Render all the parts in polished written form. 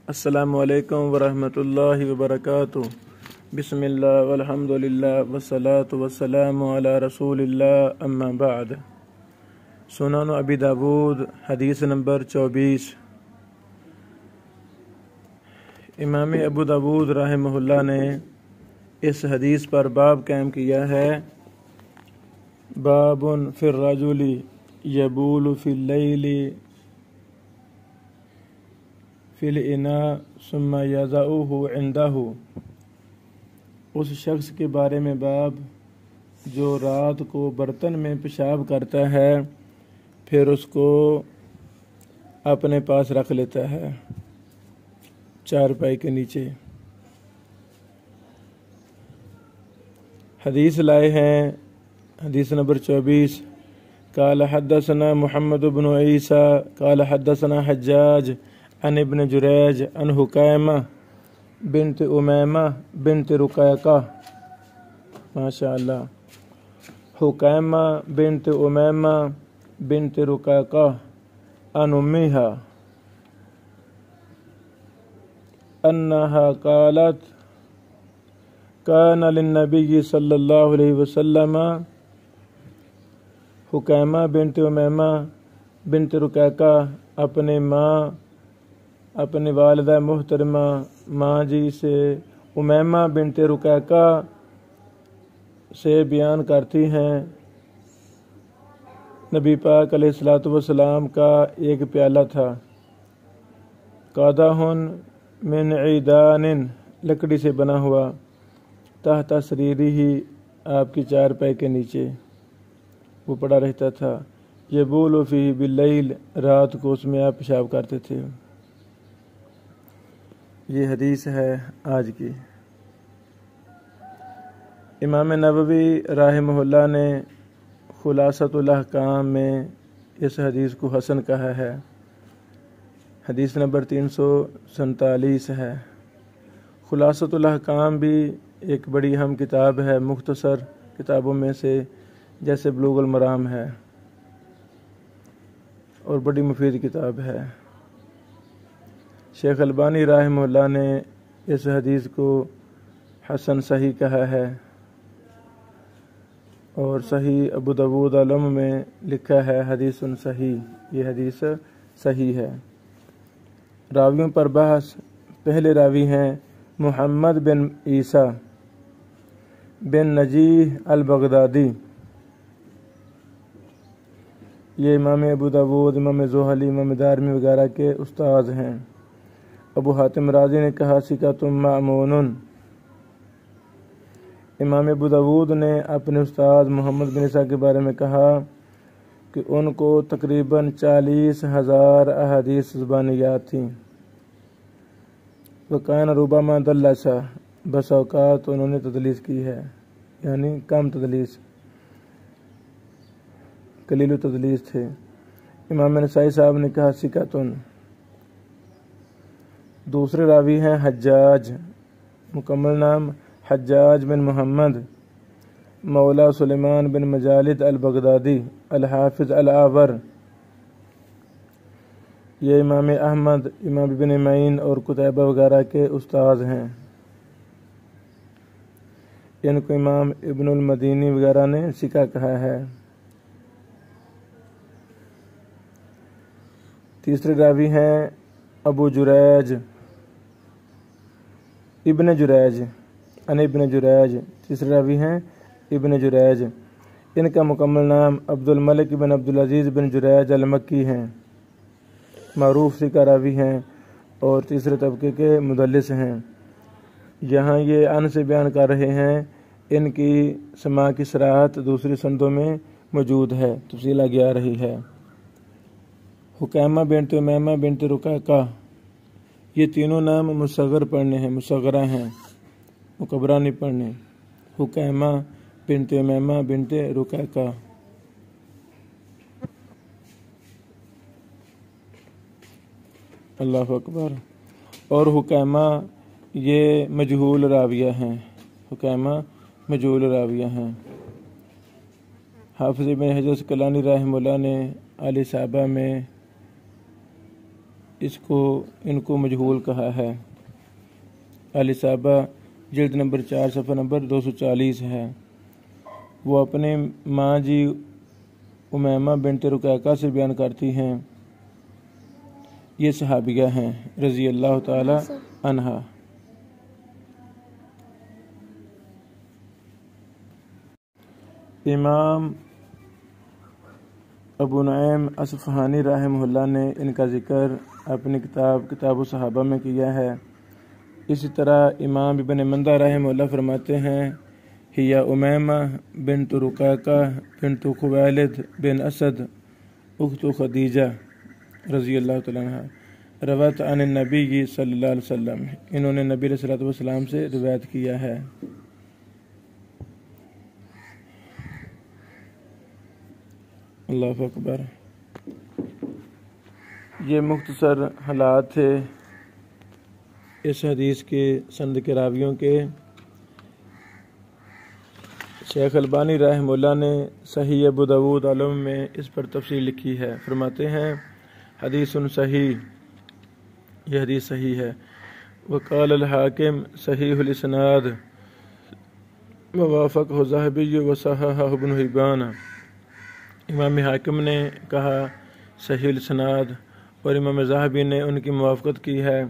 السلام علیکم ورحمۃ اللہ وبرکاتہ۔ بسم اللہ والحمد للہ والصلاة والسلام علی رسول اللہ، اما بعد۔ سنن ابی داود حدیث نمبر 24۔ امام ابو داود رحمہ اللہ نے اس حدیث پر باب قائم کیا ہے، باب فی الرجل یبول فی اللیل فی الاناء ثم یضعہ عندہ۔ اس شخص کے بارے میں باب جو رات کو برتن میں پیشاب کرتا ہے پھر اس کو اپنے پاس رکھ لیتا ہے چارپائی کے نیچے۔ حدیث لائے ہیں، حدیث نمبر 24۔ قال حدثنا محمد بن عیسیٰ قال حدثنا حجاج عن ابن جریج عن حکیمہ بنت امیمہ بنت رقیقہ، ماشاء اللہ، حکیمہ بنت امیمہ بنت رقیقہ عن امیہا انہا قالت کان للنبی صلی اللہ علیہ وسلم، حکیمہ بنت امیمہ بنت رقیقہ اپنی والدہ محترمہ ماں جی سے امیمہ بنت رقیقہ سے بیان کرتی ہیں، نبی پاک علیہ الصلوۃ والسلام کا ایک پیالہ تھا، قادح من عیدان، لکڑی سے بنا ہوا، تحت سریری ہی، آپ کی چارپائی کے نیچے وہ پڑا رہتا تھا، یبول فیہ باللیل، رات کو اس میں آپ پیشاب کرتے تھے۔ یہ حدیث ہے آج کی۔ امام نووی رحمہ اللہ نے خلاصۃ الاحکام میں اس حدیث کو حسن کہا ہے، حدیث نمبر 347 ہے۔ خلاصۃ الاحکام بھی ایک بڑی اہم کتاب ہے، مختصر کتابوں میں سے، جیسے بلوغ المرام ہے، اور بڑی مفید کتاب ہے۔ شیخ البانی رحمہ اللہ نے اس حدیث کو حسن صحیح کہا ہے، اور صحیح ابو داود علم میں لکھا ہے حدیث صحیح، یہ حدیث صحیح ہے۔ راویوں پر بحث۔ پہلے راوی ہیں محمد بن عیسیٰ بن نجیح البغدادی، یہ امام ابو داود، امام زہلی، امام دارمی وغیرہ کے استاد ہیں۔ ابو حاتم رازی نے کہا ثقۃ مأمون۔ امام ابو داود نے اپنے استاد محمد بن عیسیٰ کے بارے میں کہا کہ ان کو تقریباً 40,000 احادیث زبانیات تھیں۔ وکان ربما دلس، بس اوقات انہوں نے تدلیس کی ہے، یعنی کم تدلیس، قلیل و تدلیس تھے۔ امام نسائی صاحب نے کہا ثقۃ۔ دوسرے راوی ہیں حجاج، مکمل نام حجاج بن محمد مولا سلیمان بن مجالد البغدادی الحافظ الاعور، یہ امام احمد، امام ابن معین اور قتیبہ وغیرہ کے استاد ہیں۔ ان کو امام ابن المدینی وغیرہ نے ثقہ کہا ہے۔ تیسرے راوی ہیں ابو جریج، ابن جریج، ابن جریج، تیسرے راوی ہیں ابن جریج، ان کا مکمل نام عبد الملک بن عبدالعزیز بن جریج المکی ہیں، معروف ثقہ راوی ہیں اور تیسرے طبقے کے مدلس ہیں۔ یہاں یہ ان سے بیان کر رہے ہیں، ان کی سماع کی صراحت دوسری سندوں میں موجود ہے، تفصیل آگے آ رہی ہے۔ حکیمہ بنت امیمہ بنت رقیقہ، یہ تینوں نام مصغر پڑھنے ہیں، مصغرہ ہیں، مکبرہ نہیں پڑھنے۔ حکیمہ بنت امیمہ بنت رقیقہ، اللہ اکبر۔ اور حکیمہ یہ مجہول راویہ ہیں، حکیمہ مجہول راویہ ہیں۔ حافظ ابن حجر اسقلانی رحمہ اللہ نے علی صحابہ میں ان کو مجہول کہا ہے۔ الاصابہ جلد نمبر 4 صفحہ نمبر 240 ہے۔ وہ اپنے ماں جی امیمہ بنت رقیقہ سے بیان کرتی ہیں، یہ صحابیہ ہیں رضی اللہ تعالی عنہا۔ امام ابو نعیم اصفہانی رحمہ اللہ نے ان کا ذکر اپنی کتاب الصحابہ میں کیا ہے۔ اسی طرح امام ابن مندہ رحمہ اللہ فرماتے ہیں، ہی امیمہ بنت رقیقہ بنت خویلد بن اسد اخت خدیجہ رضی اللہ تعالیٰ عنہ روایت عن النبی صلی اللہ علیہ وسلم، انہوں نے نبی علیہ الصلوۃ والسلام سے روایت کیا ہے۔ اللہ اکبر۔ یہ مختصر حالات تھے اس حدیث کے سند کے راویوں کے۔ شیخ البانی رحمہ اللہ نے صحیح ابو داؤد علم میں اس پر تفصیل لکھی ہے، فرماتے ہیں حدیث صحیح، یہ حدیث صحیح ہے۔ وقال الحاکم صحیح الاسناد ووافقہ الذہبی وصححہ ابن حبان، امام حاکم نے کہا صحیح الاسناد اور امام ذہبی نے ان کی موافقت کی ہے،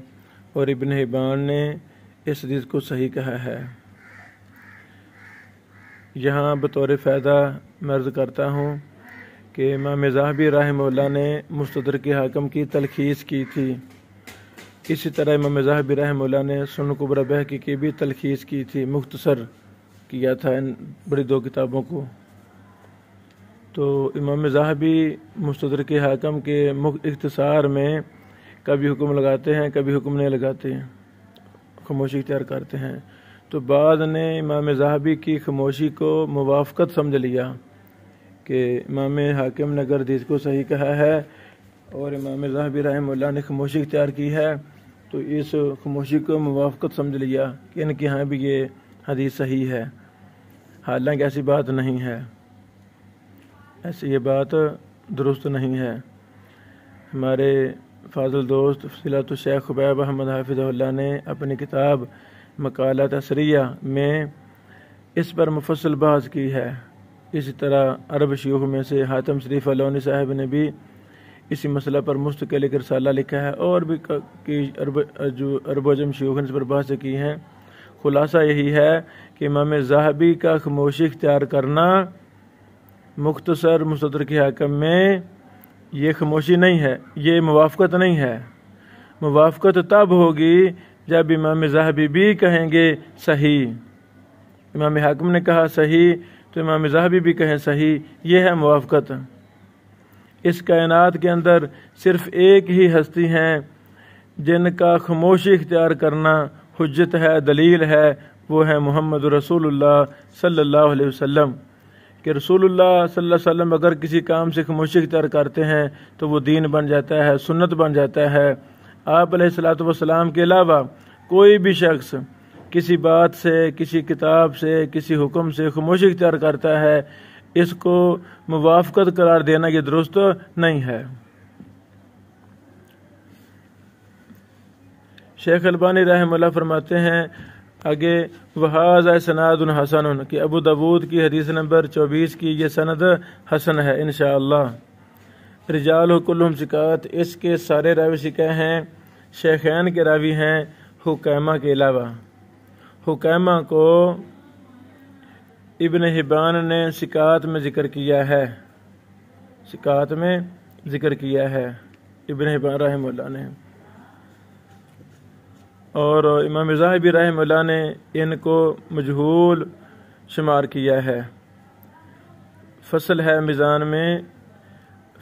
اور ابن حبان نے اس حدیث کو صحیح کہا ہے۔ یہاں بطور فائدہ میں عرض کرتا ہوں کہ امام ذہبی رحمہ اللہ نے مستدرک حاکم کی تلخیص کی تھی، اسی طرح امام ذہبی رحمہ اللہ نے سنن کبری بہقی کی بھی تلخیص کی تھی، مختصر کیا تھا ان بڑی دو کتابوں کو۔ تو امام ذہبی مستدرک حاکم کے اختصار میں کبھی حکم لگاتے ہیں، کبھی حکم نہیں لگاتے ہیں، خاموشی اختیار کرتے ہیں۔ تو بعد نے امام ذہبی کی خاموشی کو موافقت سمجھ لیا کہ امام حاکم نے اگر حدیث کو صحیح کہا ہے اور امام ذہبی رحمہ اللہ نے خاموشی اختیار کی ہے، تو اس خاموشی کو موافقت سمجھ لیا کہ ان کے ہاں بھی یہ حدیث صحیح ہے، حالانکہ ایسی بات نہیں ہے، ایسی یہ بات درست نہیں ہے۔ ہمارے فاضل دوست فضیلت الشیخ خبیب احمد حافظ اللہ نے اپنی کتاب مقالات اثریہ میں اس پر مفصل بحث کی ہے۔ اسی طرح عرب شیوخ میں سے حاتم شریف علونی صاحب نے بھی اسی مسئلہ پر مستقل ایک رسالہ لکھا ہے، اور بھی عرب و عجم شیوخ نے اس پر بحث کی ہیں۔ خلاصہ یہی ہے کہ امام ذہبی کا خاموشی اختیار کرنا مختصر مستدرک حاکم میں یہ خاموشی نہیں ہے، یہ موافقت نہیں ہے۔ موافقت تب ہوگی جب امام ذہبی بھی کہیں گے صحیح، امام حاکم نے کہا صحیح تو امام ذہبی بھی کہیں صحیح، یہ ہے موافقت۔ اس کائنات کے اندر صرف ایک ہی ہستی ہیں جن کا خاموشی اختیار کرنا حجت ہے، دلیل ہے، وہ ہے محمد رسول اللہ صلی اللہ علیہ وسلم، کہ رسول اللہ صلی اللہ علیہ وسلم اگر کسی کام سے خاموشی اختیار کرتے ہیں تو وہ دین بن جاتا ہے، سنت بن جاتا ہے۔ آپ علیہ الصلوۃ والسلام کے علاوہ کوئی بھی شخص کسی بات سے، کسی کتاب سے، کسی حکم سے خاموشی اختیار کرتا ہے، اس کو موافقت قرار دینا یہ درست نہیں ہے۔ شیخ البانی رحمہ اللہ فرماتے ہیں آگے، وَهَذَا سَنَادٌ حَسَنٌ، کہ ابو داؤد کی حدیث نمبر 24 کی یہ سند حسن ہے انشاءاللہ۔ رجالہ کلہم ثقات، اس کے سارے راوی ثقہ ہیں، شیخین کے راوی ہیں حکیمہ کے علاوہ۔ حکیمہ کو ابن حبان نے ثقات میں ذکر کیا ہے، ثقات میں ذکر کیا ہے ابن حبان رحمہ اللہ نے، اور امام ذہبی رحمہ اللہ نے ان کو مجہول شمار کیا ہے۔ فصل ہے میزان میں،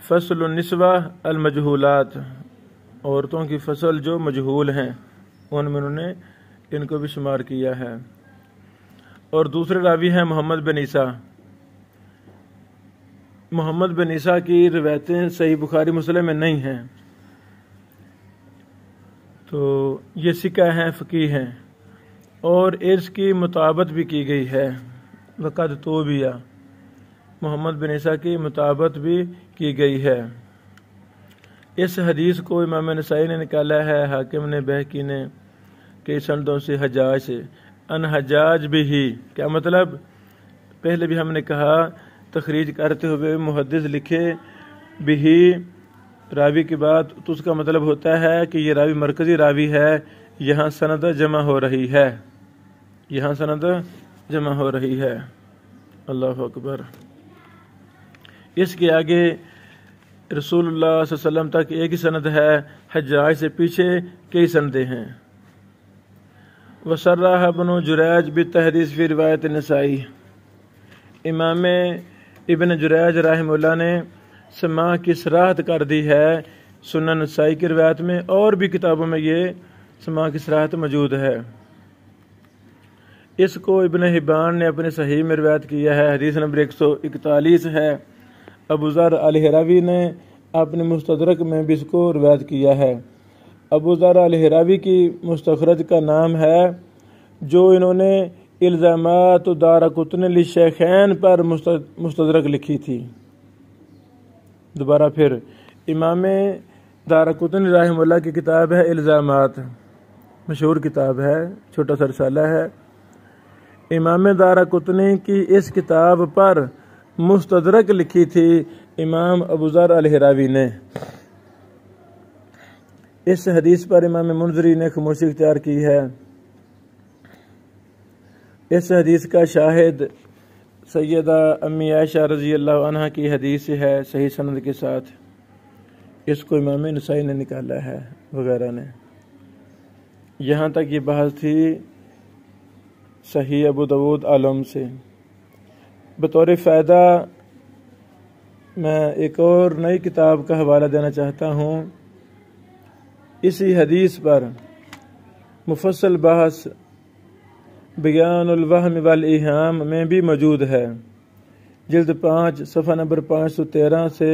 فصل النسوہ المجہولات، عورتوں کی فصل جو مجہول ہیں ان میں انہوں نے ان کو بھی شمار کیا ہے۔ اور دوسرے راوی ہیں محمد بن عیسیٰ۔ محمد بن عیسیٰ کی روایتیں صحیح بخاری مسلم میں نہیں ہیں، تو یہ ثقہ ہیں، فقیہ ہیں، اور اس کی مطابقت بھی کی گئی ہے، وقد توبیہ، محمد بن عیسیٰ کی مطابقت بھی کی گئی ہے، اس حدیث کو امام نسائی نے نکالا ہے، حاکم نے، بہقی نے کئی سندوں سے، حجاج سے، ان حجاج بھی ہی۔ کیا مطلب؟ پہلے بھی ہم نے کہا تخریج کرتے ہوئے محدث لکھے بھی راوی کی بات، تو اس کا مطلب ہوتا ہے کہ یہ راوی مرکزی راوی ہے، یہاں سند جمع ہو رہی ہے، یہاں سند جمع ہو رہی ہے۔ اللہ اکبر۔ اس کے آگے رسول اللہ صلی اللہ علیہ وسلم تک ایک ہی سند ہے، حجاج سے پیچھے کئی سندیں ہیں۔ وصرح ابن جریج بالتحدیث فی روایت نسائی، امام ابن جریج رحمہ اللہ نے سماع کی صراحت کر دی ہے سنن نسائی کی روایت میں، اور بھی کتابوں میں یہ سماع کی صراحت موجود ہے۔ اس کو ابن حبان نے اپنے صحیح میں روایت کیا ہے، حدیث نمبر 141 ہے۔ ابو ذر الحراوی نے اپنے مستدرک میں بھی اس کو روایت کیا ہے۔ ابو ذر الحراوی کی مستخرج کا نام ہے، جو انہوں نے الزامات دارقطنی للشیخین پر مستدرک لکھی تھی۔ دوبارہ پھر امام دارقطنی رحمہ اللہ کی کتاب ہے الزامات، مشہور کتاب ہے، چھوٹا سا رسالہ ہے۔ امام دارقطنی کی اس کتاب پر مستدرک لکھی تھی امام ابو ذر الحراوی نے۔ اس حدیث پر امام منذری نے خاموشی اختیار کی ہے۔ اس حدیث کا شاہد سیدہ امی عائشہ رضی اللہ عنہ کی حدیث ہے، صحیح سند کے ساتھ۔ اس کو امام نسائی نے نکالا ہے وغیرہ نے۔ یہاں تک یہ بحث تھی صحیح ابو داؤد عالم سے۔ بطور فائدہ میں ایک اور نئی کتاب کا حوالہ دینا چاہتا ہوں، اسی حدیث پر مفصل بحث بیان الوہم والایہام میں بھی موجود ہے، جلد 5 صفحہ نمبر 513 سے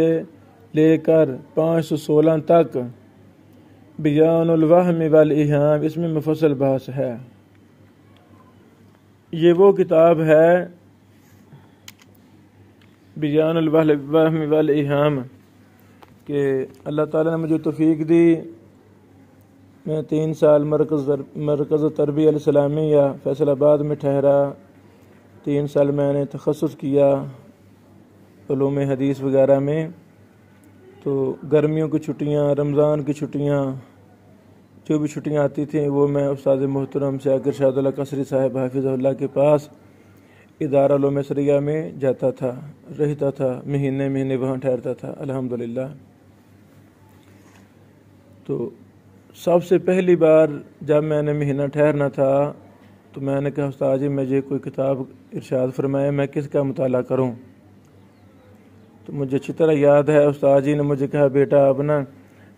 لے کر 516 تک۔ بیان الوہم والایہام، اس میں مفصل بحث ہے۔ یہ وہ کتاب ہے بیان الوہم والایہام کہ اللہ تعالیٰ نے مجھے توفیق دی، میں 3 سال مرکز تربیہ الاسلامیہ فیصل آباد میں ٹھہرا، 3 سال میں نے تخصص کیا علوم حدیث وغیرہ میں۔ تو گرمیوں کی چھٹیاں، رمضان کی چھٹیاں، جو بھی چھٹیاں آتی تھیں وہ میں استاد محترم سیاق ارشاد اللہ قصری صاحب حافظہ اللہ کے پاس ادارہ علوم شرعیہ میں جاتا تھا، رہتا تھا، مہینے وہاں ٹھہرتا تھا الحمدللہ۔ تو سب سے پہلی بار جب میں نے مہینہ ٹھہرنا تھا تو میں نے کہا استاد جی مجھے کوئی کتاب ارشاد فرمائے، میں کس کا مطالعہ کروں؟ تو مجھے اچھی طرح یاد ہے استاد جی نے مجھے کہا بیٹا آپ نا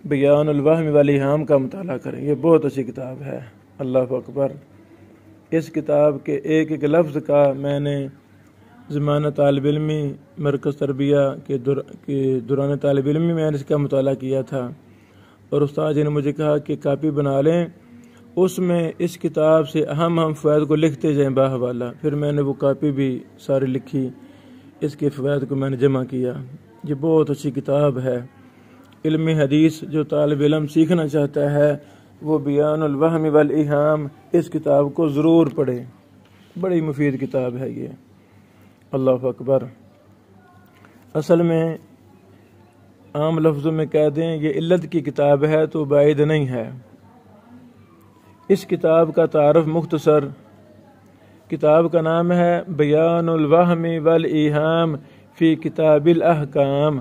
بیان الوہم والایہام کا مطالعہ کریں، یہ بہت اچھی کتاب ہے۔ اللہ اکبر۔ اس کتاب کے ایک ایک لفظ کا میں نے زمانہ طالب علمی مرکز تربیہ کے دوران طالب علمی میں نے اس کا مطالعہ کیا تھا، اور استاد جی نے مجھے کہا کہ کاپی بنا لیں، اس میں اس کتاب سے اہم فوائد کو لکھتے جائیں باحوالہ۔ پھر میں نے وہ کاپی بھی ساری لکھی، اس کے فوائد کو میں نے جمع کیا۔ یہ بہت اچھی کتاب ہے۔ علم حدیث جو طالب علم سیکھنا چاہتا ہے وہ بیان الوہم والایہام اس کتاب کو ضرور پڑھے، بڑی مفید کتاب ہے یہ۔ اللہ اکبر۔ اصل میں عام لفظوں میں کہہ دیں یہ علت کی کتاب ہے تو بعید نہیں ہے۔ اس کتاب کا تعارف مختصر، کتاب کا نام ہے بیان الوہم والایہام فی کتاب الاحکام۔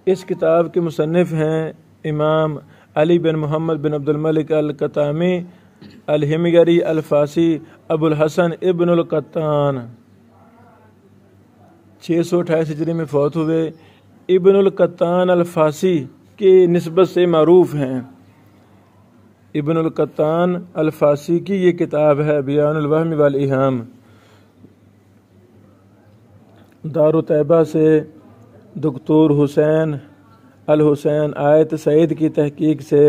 اس کتاب کے مصنف ہیں امام علی بن محمد بن عبد الملک القطامی الحمیری الفاسی ابو الحسن ابن القطان، 628 ہجری میں فوت ہوئے۔ ابن القطان الفاسی کی نسبت سے معروف ہیں۔ ابن القطان الفاسی کی یہ کتاب ہے بیان الوہم والایہام۔ دار طیبہ سے دکتور حسین الحسین آیت سعید کی تحقیق سے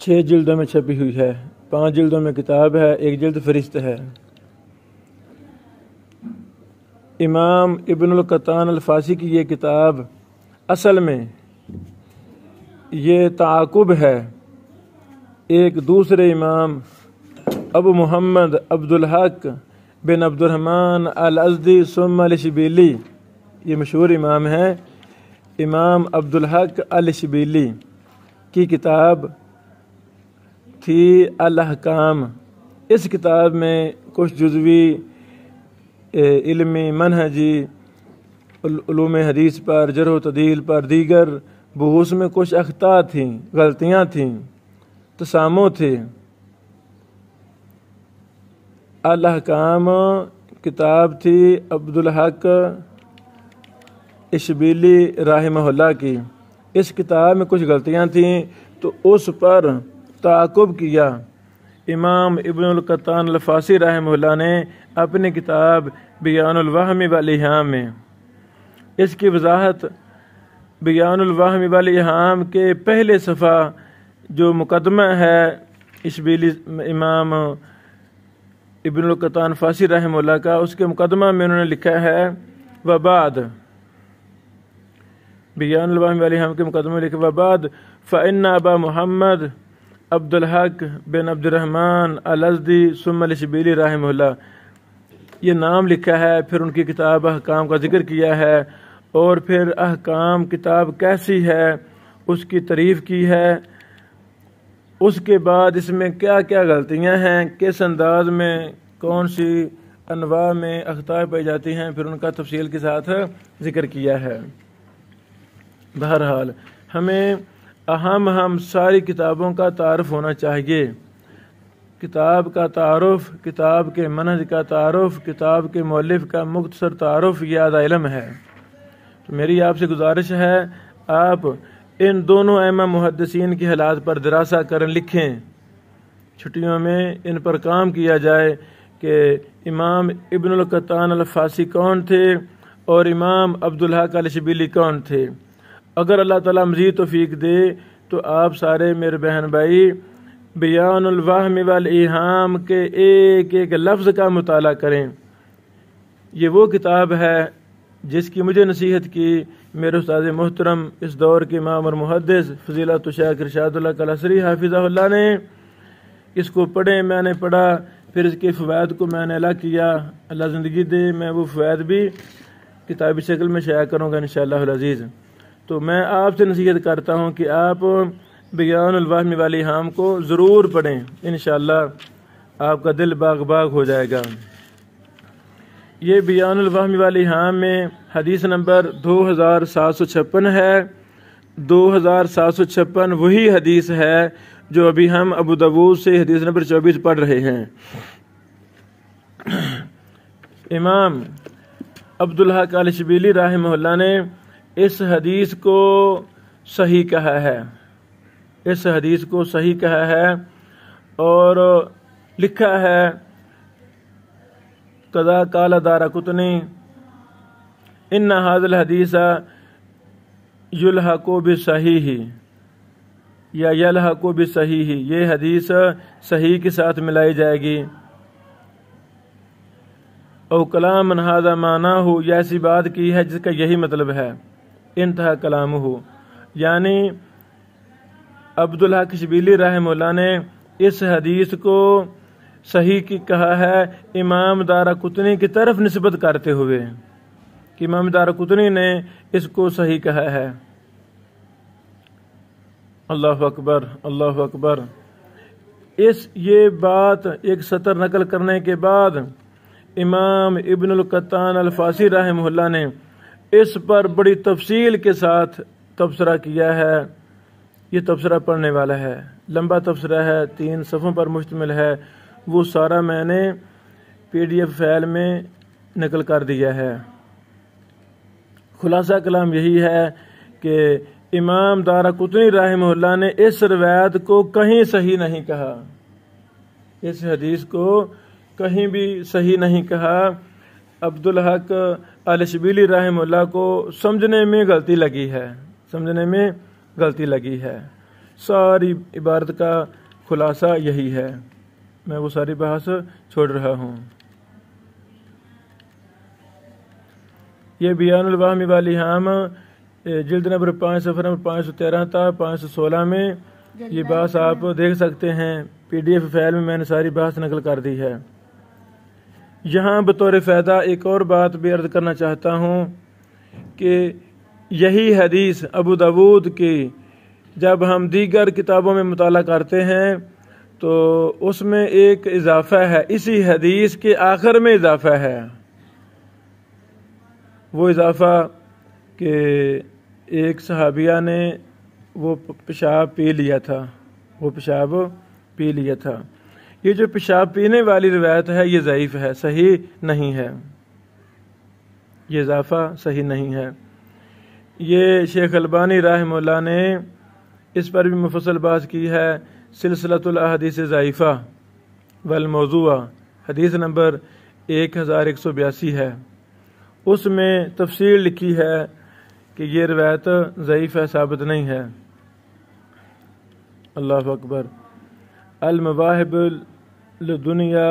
6 جلدوں میں چھپی ہوئی ہے، 5 جلدوں میں کتاب ہے، 1 جلد فہرست ہے۔ امام ابن القطان الفاسی کی یہ کتاب اصل میں یہ تعاقب ہے ایک دوسرے امام ابو محمد عبدالحق بن عبد الرحمن الازدی ثم الشبیلی، یہ مشہور امام ہے، امام عبدالحق الشبیلی کی کتاب تھی الاحکام۔ اس کتاب میں کچھ جزوی علمی منہجی علوم حدیث پر، جرح و تعدیل پر، دیگر بحوث میں کچھ اخطاء تھیں، غلطیاں تھیں، تسامح تھے۔ الاحکام کتاب تھی عبدالحق اشبیلی رحمہ اللہ کی۔ اس کتاب میں کچھ غلطیاں تھیں تو اس پر تعاقب کیا امام ابن القطان الفاسی رحمہ اللہ نے اپنی کتاب بیان الوہم والایہام میں۔ اس کی وضاحت بیان الوہم والایہام کے پہلے صفحہ جو مقدمہ ہے اشبیلی امام ابن القطان فاسی رحمہ اللہ کا، اس کے مقدمہ میں انہوں نے لکھا ہے وبعد، بیان الوہم والایہام کے مقدمہ میں لکھا وبعد فإن ابا محمد عبدالحق بن عبد الرحمن الازدی ثم الشبیلی رحمہ اللہ، یہ نام لکھا ہے، پھر ان کی کتاب احکام کا ذکر کیا ہے، اور پھر احکام کتاب کیسی ہے اس کی تعریف کی ہے، اس کے بعد اس میں کیا کیا غلطیاں ہیں، کس انداز میں کون سی انواع میں اخطاء پائی جاتی ہیں، پھر ان کا تفصیل کے ساتھ ذکر کیا ہے۔ بہرحال ہمیں اہم ساری کتابوں کا تعارف ہونا چاہیے، کتاب کا تعارف، کتاب کے منہج کا تعارف، کتاب کے مؤلف کا مختصر تعارف یہ آدھا علم ہے۔ تو میری آپ سے گزارش ہے آپ ان دونوں ائمہ محدثین کی حالات پر دراسہ کریں، لکھیں، چھٹیوں میں ان پر کام کیا جائے کہ امام ابن القطان الفاسی کون تھے اور امام عبدالحق الشبیلی کون تھے۔ اگر اللہ تعالیٰ مزید توفیق دے تو آپ سارے میرے بہن بھائی بیان الوہم والایہام کے ایک ایک لفظ کا مطالعہ کریں۔ یہ وہ کتاب ہے جس کی مجھے نصیحت کی میرے استاد محترم اس دور کے امام اور محدث فضیلت الشیخ ارشاد اللہ کلاسری حافظہ اللہ نے۔ اس کو پڑھیں، میں نے پڑھا، پھر اس کے فوائد کو میں نے اعلیٰ کیا، اللہ زندگی دے میں وہ فوائد بھی کتابی شکل میں شائع کروں گا انشاءاللہ العزیز۔ تو میں آپ سے نصیحت کرتا ہوں کہ آپ بیان الوہم والایہام کو ضرور پڑھیں، انشاءاللہ آپ کا دل باغ باغ ہو جائے گا۔ یہ بیان الوہم والایہام میں حدیث نمبر 2756 ہے۔ 2756 وہی حدیث ہے جو ابھی ہم ابو داؤد سے حدیث نمبر 24 پڑھ رہے ہیں۔ امام عبدالحق الشبیلی رحمہ اللہ نے اس حدیث کو صحیح کہا ہے، اس حدیث کو صحیح کہا ہے اور لکھا ہے قضا قال دارقطنی ان ھذا الحدیث یلحق بصحیح یا یلحق بصحیح، یہ حدیث صحیح کے ساتھ ملائی جائے گی۔ او کلام من ھذا معناہ، یہ ایسی بات کی ہے جس کا یہی مطلب ہے، انتہا کلامہ، یعنی عبدالحق شبیلی رحمہ اللہ نے اس حدیث کو صحیح کی کہا ہے امام دارقطنی کی طرف نسبت کرتے ہوئے کہ امام دارقطنی نے اس کو صحیح کہا ہے۔ اللہ اکبر، اللہ اکبر۔ یہ بات ایک سطر نقل کرنے کے بعد امام ابن القطان الفاسی رحمہ اللہ نے اس پر بڑی تفصیل کے ساتھ تبصرہ کیا ہے۔ یہ تبصرہ پڑھنے والا ہے، لمبا تبصرہ ہے، 3 صفحوں پر مشتمل ہے، وہ سارا میں نے PDF فائل میں نقل کر دیا ہے۔ خلاصہ کلام یہی ہے کہ امام دارقطنی رحمہ اللہ نے اس روایت کو کہیں صحیح نہیں کہا، اس حدیث کو کہیں بھی صحیح نہیں کہا۔ عبدالحق الشبیلی رحمہ اللہ کو سمجھنے میں غلطی لگی ہے، سمجھنے میں غلطی لگی ہے۔ ساری عبارت کا خلاصہ یہی ہے، میں وہ ساری بحث چھوڑ رہا ہوں۔ یہ بیان الوہم والیہام جلد نمبر 5 صفحہ نمبر 513 تا 516 میں یہ بحث آپ دیکھ سکتے ہیں۔ PDF فائل میں نے ساری بحث نقل کر دی ہے۔ یہاں بطور فائدہ ایک اور بات بھی عرض کرنا چاہتا ہوں کہ یہی حدیث ابو داود کی جب ہم دیگر کتابوں میں مطالعہ کرتے ہیں تو اس میں ایک اضافہ ہے، اسی حدیث کے آخر میں اضافہ ہے۔ وہ اضافہ کہ ایک صحابیہ نے وہ پیشاب پی لیا تھا۔ یہ جو پیشاب پینے والی روایت ہے یہ ضعیف ہے، صحیح نہیں ہے، یہ اضافہ صحیح نہیں ہے۔ یہ شیخ البانی رحمہ اللہ نے اس پر بھی مفصل بحث کی ہے۔ سلسلۃ الاحادیث ضعیفہ والموضوعہ حدیث نمبر 1182 ہے، اس میں تفصیل لکھی ہے کہ یہ روایت ضعیف ہے، ثابت نہیں ہے۔ اللہ اکبر۔ المواہب لدنیا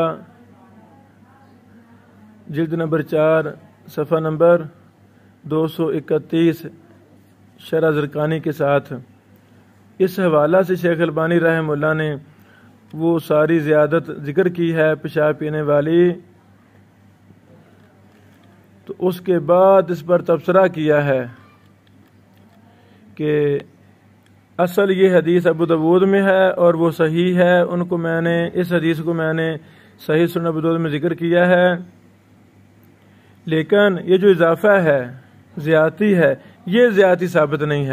جلد نمبر 4 صفحہ نمبر 231 شرح زرقانی کے ساتھ اس حوالہ سے شیخ البانی رحمہ اللہ نے وہ ساری زیادت ذکر کی ہے پیشاب پینے والی، تو اس کے بعد اس پر تبصرہ کیا ہے کہ اصل یہ حدیث ابو داود میں ہے اور وہ صحیح ہے، اس حدیث کو میں نے صحیح سنن ابو داود میں ذکر کیا ہے، لیکن یہ جو اضافہ ہے زیادتی ہے، یہ زیادتی ثابت نہیں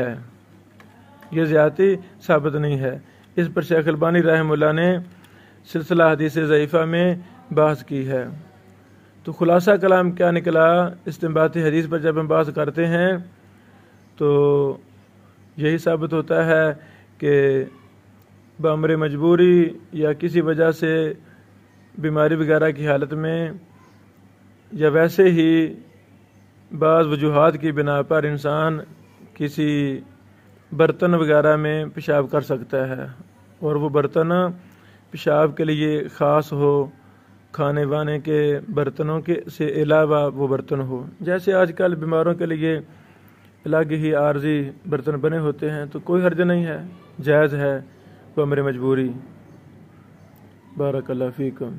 ہے۔ اس پر شیخ البانی رحمہ اللہ نے سلسلہ حدیث ضعیفہ میں بحث کی ہے۔ تو خلاصہ کلام کیا نکلا؟ استنباطی حدیث پر جب ہم بحث کرتے ہیں تو یہی ثابت ہوتا ہے کہ بامر مجبوری یا کسی وجہ سے بیماری وغیرہ کی حالت میں یا ویسے ہی بعض وجوہات کی بنا پر انسان کسی برتن وغیرہ میں پیشاب کر سکتا ہے، اور وہ برتن پیشاب کے لیے خاص ہو، کھانے وانے کے برتنوں کے سے علاوہ وہ برتن ہو، جیسے آج کل بیماروں کے لیے الگ ہی عارضی برتن بنے ہوتے ہیں، تو کوئی حرج نہیں ہے، جائز ہے بامر مجبوری۔ بارک اللہ فیکم۔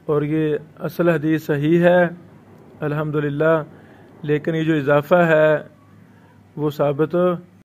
اور یہ اصل حدیث صحیح ہے الحمدللہ، لیکن یہ جو اضافہ ہے وہ ثابت